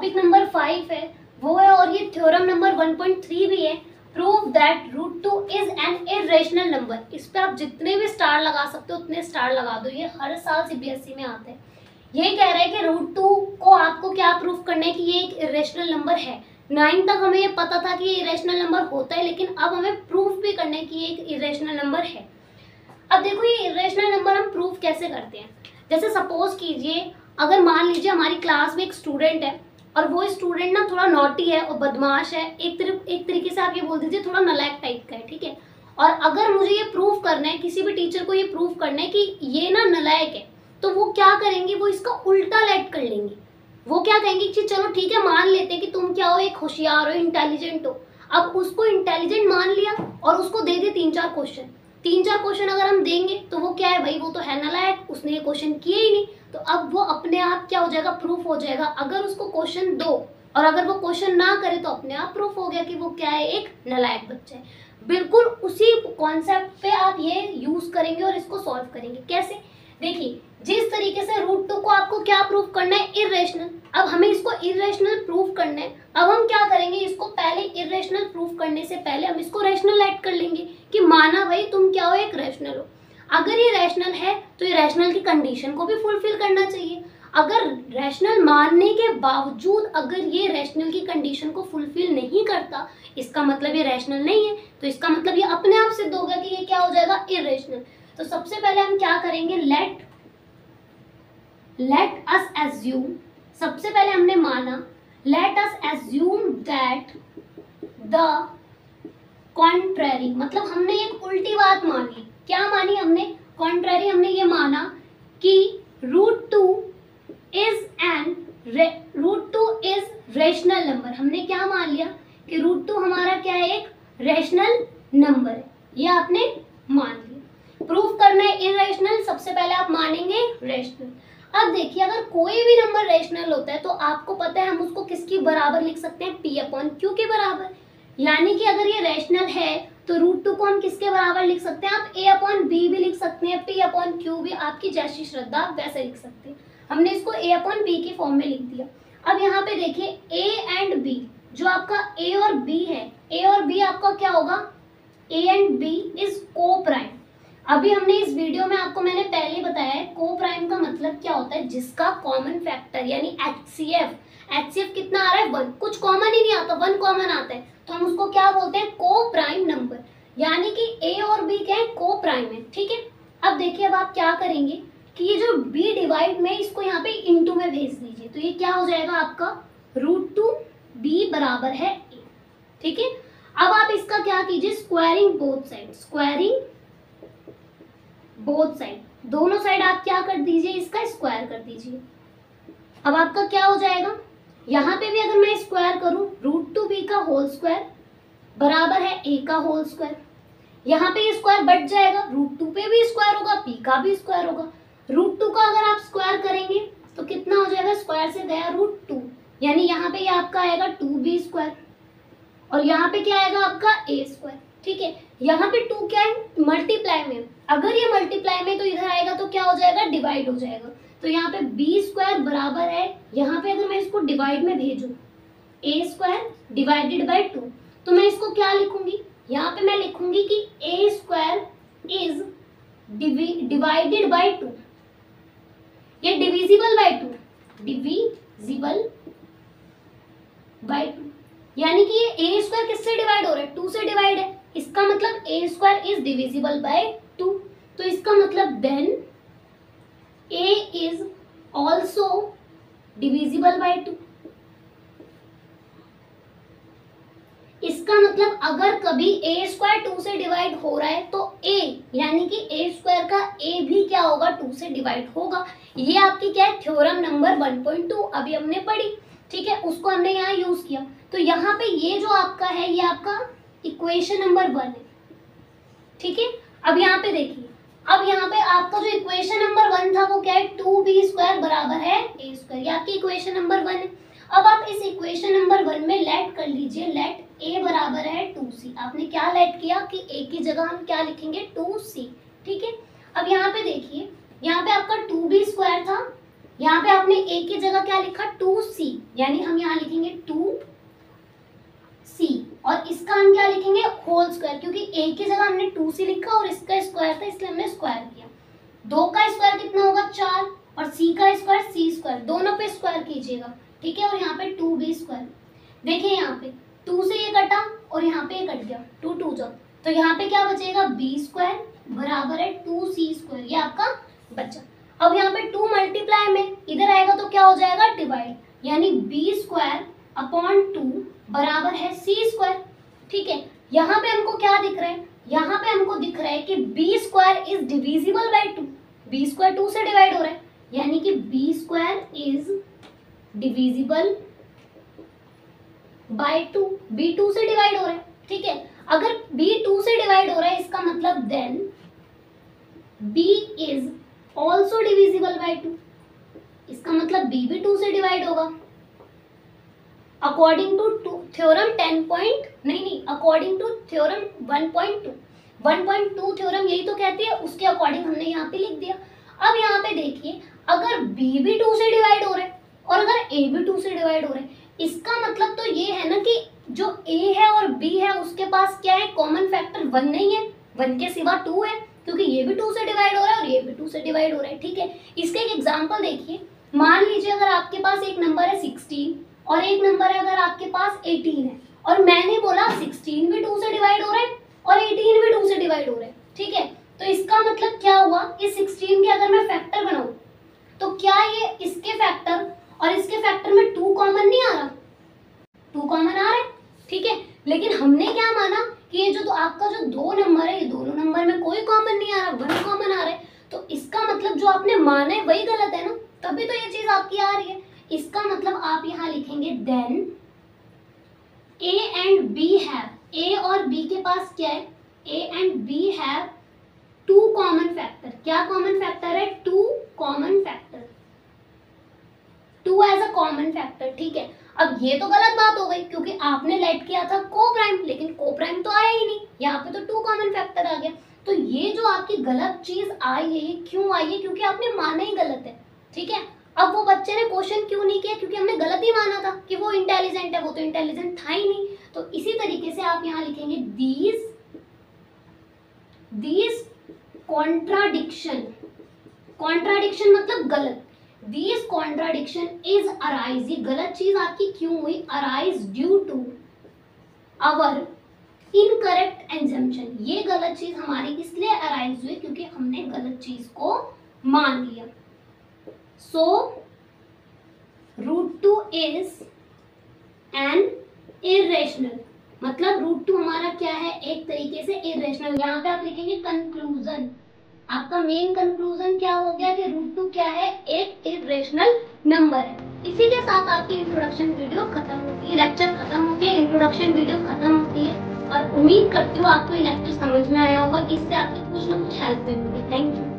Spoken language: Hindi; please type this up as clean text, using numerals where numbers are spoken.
टॉपिक नंबर 5 है वो है, और ये थ्योरम नंबर 1.3 भी है, prove that √2 is an irrational number. इस पे आप जितने भी स्टार लगा सकते हो उतने स्टार लगा दो, ये हर साल सीबीएसई में आते हैं। ये कह रहा है कि √2 को आपको क्या प्रूव करना है कि ये एक इरेशनल नंबर है। 9 तक हमें ये पता था कि ये इरेशनल नंबर होता है, लेकिन अब हमें प्रूफ भी करना है कि ये एक इरेशनल नंबर है। अब देखो ये इरेशनल नंबर हम प्रूफ कैसे करते हैं। जैसे सपोज कीजिए, अगर मान लीजिए हमारी क्लास में एक स्टूडेंट है और वो स्टूडेंट ना थोड़ा नॉटी है और बदमाश है, एक तरीके से आप ये बोल दीजिए थोड़ा नालायक टाइप का है, ठीक है। और अगर मुझे ये प्रूफ करना है, किसी भी टीचर को ये प्रूफ करना है कि ये ना नालायक है, तो वो क्या करेंगे, वो इसका उल्टा लेट कर लेंगे। वो क्या कहेंगे कि चलो ठीक है मान लेते हैं कि तुम क्या हो, एक होशियार हो, इंटेलिजेंट हो। अब उसको इंटेलिजेंट मान लिया और उसको दे दिए 3-4 क्वेश्चन। 3-4 क्वेश्चन अगर हम देंगे तो वो क्या है भाई, वो तो है नालायक, उसने ये क्वेश्चन किए ही नहीं। तो अब वो अपने आप क्या हो जाएगा, प्रूफ हो जाएगा। अगर उसको क्वेश्चन दो और अगर वो क्वेश्चन ना करे तो अपने आप प्रूफ हो गया कि वो क्या है, एक नालायक बच्चा है। बिल्कुल उसी कॉन्सेप्ट पे आप ये यूज करेंगे और इसको सॉल्व करेंगे। कैसे, देखिए जिस तरीके से √2 को आपको क्या प्रूफ करना है, इरेशनल। अब हमें इसको इरेशनल प्रूफ करना है। अब हम क्या करेंगे, इसको पहले इरेशनल प्रूफ करने से पहले हम इसको रैशनल ऐड कर लेंगे कि माना भाई तुम क्या हो, एक रैशनल हो। अगर ये रैशनल है तो ये रैशनल की कंडीशन को भी फुलफिल करना चाहिए। अगर रैशनल मानने के बावजूद अगर ये रैशनल की कंडीशन को फुलफिल नहीं करता, इसका मतलब ये रैशनल नहीं है। तो इसका मतलब ये अपने आप सिद्ध होगा कि ये क्या हो जाएगा, इरेशनल। तो सबसे पहले हम क्या करेंगे, लेट अस एज्यूम, सबसे पहले हमने माना let us assume that the contrary, मतलब हमने एक उल्टी बात मानी। क्या मानी हमने, कॉन्ट्ररी। हमने ये माना कि √2 इज रेशनल नंबर। हमने क्या मान लिया कि √2 हमारा क्या है, एक रेशनल नंबर है। ये आपने मान लिया। प्रूफ करना है इरेशनल, सबसे पहले आप मानेंगे रेशनल। अब देखिए अगर कोई भी नंबर रेशनल होता है तो आपको पता है हम उसको किसकी बराबर लिख सकते हैं, P/Q के बराबर। यानी कि अगर ये रेशनल है तो √2 को हम किसके बराबर लिख सकते हैं, आप A/B भी लिख सकते हैं, P/Q भी, आपकी जैसी श्रद्धा आप वैसे लिख सकते हैं। हमने इसको A/B के फॉर्म में लिख दिया। अब यहाँ पे देखिए A एंड B, जो आपका A और B है, A और B आपका क्या होगा, A एंड B इज को प्राइम। अभी हमने इस वीडियो में आपको मैंने पहले बताया है को प्राइम का मतलब क्या होता है, जिसका कॉमन फैक्टर यानी HCF कितना आ रहा है, 1। कुछ कॉमन ही नहीं आता, 1 कॉमन आता है, तो हम उसको क्या बोलते हैं, को प्राइम नंबर। यानी कि A और B क्या है, को प्राइम है, ठीक है। अब देखिए अब आप क्या करेंगे कि ये जो B डिवाइड में, इसको यहाँ पे इंटू में भेज दीजिए, तो ये क्या हो जाएगा आपका √2 B बराबर है A, ठीक है। अब आप इसका क्या कीजिए, स्क्वायरिंग बोथ साइड, दोनों साइड आप क्या कर दीजिए, इसका स्क्वायर कर दीजिए। अब आपका क्या हो जाएगा, यहाँ पे भी अगर मैं स्क्वायर करूं, √2B का होल स्क्वायर बराबर है A का होल स्क्वायर। यहाँ पे ये स्क्वायर बढ़ जाएगा, √2 पे भी स्क्वायर होगा, P का भी स्क्वायर होगा। √2 का अगर आप स्क्वायर करेंगे तो कितना हो जाएगा, स्क्वायर से गया √2, यानी यहाँ पे ये आपका आएगा 2B स्क्वायर और यहाँ पे क्या आएगा आपका A स्क्वायर, ठीक है। यहाँ पे 2 क्या है, मल्टीप्लाई में, अगर ये मल्टीप्लाई में तो इधर आएगा तो क्या हो जाएगा, डिवाइड हो जाएगा। तो यहाँ पे B स्क्वायर बराबर है, यहाँ पे अगर मैं इसको डिवाइड में भेजूं, A स्क्वायर डिवाइडेड बाई 2, तो मैं इसको क्या लिखूंगी, यहाँ पे मैं लिखूंगी कि A square is divided by 2, ये डिविजिबल बाई 2, यानी कि ये A स्क्वायर किससे डिवाइड हो रहा है, 2 से डिवाइड है। इसका मतलब A square is divisible by 2, तो इसका मतलब then A is also divisible by 2। इसका मतलब अगर कभी A स्क्वायर 2 से डिवाइड हो रहा है तो A यानी कि A स्क्वायर का A भी क्या होगा, 2 से डिवाइड होगा। ये आपकी क्या है, थ्योरम नंबर 1.2 अभी हमने पढ़ी, ठीक है, उसको हमने यहाँ यूज किया। तो यहाँ पे ये जो आपका है, ये आपका इक्वेशन नंबर 1 है, ठीक है। अब यहाँ पे देखिए, अब यहाँ पे आपका जो इक्वेशन नंबर 1 था वो क्या है, 2B स्क्वायर बराबर है A स्क्वायर, ये आपकी इक्वेशन नंबर 1 है। अब आप इस इक्वेशन नंबर 1 में लेट कर लीजिए, लेट A बराबर है 2C। आपने क्या लेट किया कि A की जगह हम क्या लिखेंगे, 2C, ठीक है। अब यहाँ पे देखिए, यहाँ पे आपका 2B स्क्वायर था यहाँ पे आपने a की जगह क्या लिखा 2c, यानी हम यहाँ लिखेंगे 2c और इसका हम क्या लिखेंगे होल स्क्वायर, क्योंकि a की जगह हमने 2c लिखा और इसका स्क्वायर था इसलिए हमने स्क्वायर किया। 2 का स्क्वायर कितना होगा 4 और c का स्क्वायर c स्क्वायर, दोनों पे स्क्वायर कीजिएगा, ठीक है। और यहाँ पे 2b स्क्वायर, देखिए यहाँ पे 2 से ये कटा और यहाँ पे ये कट गया, 2 2 जा, तो यहाँ पे क्या बचेगा b स्क्वायर बराबर है 2c स्क्वायर, ये आपका बचा। अब यहाँ पे 2 मल्टीप्लाई में इधर आएगा तो क्या हो जाएगा डिवाइड, यानी b स्क्वायर अपॉन 2 बराबर है c स्क्वायर, ठीक है। यहाँ पे हमको क्या दिख रहा है, यहाँ पे हमको दिख रहा है कि b square is divisible by 2, b square 2 से डिवाइड हो रहा है, यानी कि b square is divisible by 2, b 2 से डिवाइड हो रहा है, ठीक है। अगर b 2 से डिवाइड हो रहा है इसका मतलब then b is also divisible by 2, इसका मतलब b भी 2 से डिवाइड होगा। अकॉर्डिंग टू थ्योरम 10 नहीं अकॉर्डिंग टू थ्योरम 1.2 थ्योरम यही तो कहती है, उसके अकॉर्डिंग हमने यहाँ पे लिख दिया। अब यहाँ पे देखिए अगर b भी 2 से डिवाइड हो रहा है और अगर a भी 2 से डिवाइड हो रहा है, इसका मतलब तो ये है ना कि जो a है और b है उसके पास क्या है कॉमन फैक्टर 1 नहीं है, 1 के सिवा 2 है, क्योंकि ये भी 2 से डिवाइड हो रहा है और ये भी 2 से डिवाइड हो रहा है, ठीक है। इसका एक एग्जांपल देखिए, मान लीजिए अगर आपके पास एक नंबर है 16 और एक नंबर है अगर आपके पास 18 है और मैंने बोला 16 भी 2 से डिवाइड हो रहा है और 18 भी 2 से डिवाइड हो रहा है, ठीक है। तो इसका मतलब क्या हुआ, इस 16 के अगर मैं फैक्टर बनाऊं तो क्या ये इसके फैक्टर और इसके फैक्टर में 2 कॉमन नहीं आ रहा, 2 कॉमन आ रहा है, ठीक है। लेकिन हमने क्या माना कि ये जो आपका जो 2 नंबर है ये दोनों नंबर में कोई कॉमन नहीं आ रहा, 1 कॉमन आ रहा है, तो इसका मतलब जो आपने माना है वही गलत है ना, तभी तो ये चीज आपकी आ रही है। इसका मतलब आप यहाँ लिखेंगे then a and b have, a और b के पास क्या है, a and b have 2 common factor, क्या कॉमन फैक्टर है 2 common factor, 2 as a common factor, ठीक है। अब ये तो गलत बात हो गई क्योंकि आपने लेट किया था को प्राइम, लेकिन को प्राइम तो आया ही नहीं, यहाँ पे तो 2 कॉमन फैक्टर आ गया। तो ये जो आपकी गलत चीज आई है ये क्यों आई है, क्योंकि आपने माना ही गलत है, ठीक है। अब वो बच्चे ने क्वेश्चन क्यों नहीं किया, क्योंकि हमने गलत ही माना था कि वो इंटेलिजेंट है, वो तो इंटेलिजेंट था ही नहीं। तो इसी तरीके से आप यहाँ लिखेंगे दीज कॉन्ट्राडिक्शन, कॉन्ट्राडिक्शन मतलब गलत, दिस कॉन्ट्राडिक्शन इज अराइज, ये गलत चीज आपकी क्यों हुई, arise due to our incorrect assumption, ये गलत चीज हमारी इसलिए अराइज हुई क्योंकि हमने गलत चीज को मान लिया। सो √2 इज एन इरेशनल, मतलब √2 हमारा क्या है एक तरीके से इरेशनल। यहाँ पे आप लिखेंगे कंक्लूजन, आपका मेन कंक्लूजन क्या हो गया कि √2 क्या है एक इरेशनल नंबर है। इसी के साथ आपकी इंट्रोडक्शन वीडियो खत्म होती है, लेक्चर खत्म होती है, इंट्रोडक्शन वीडियो खत्म होती है और उम्मीद करती हूँ आपको ये लेक्चर समझ में आया होगा, इससे आपकी कुछ ना कुछ हेल्प मिलेगी। Thank you.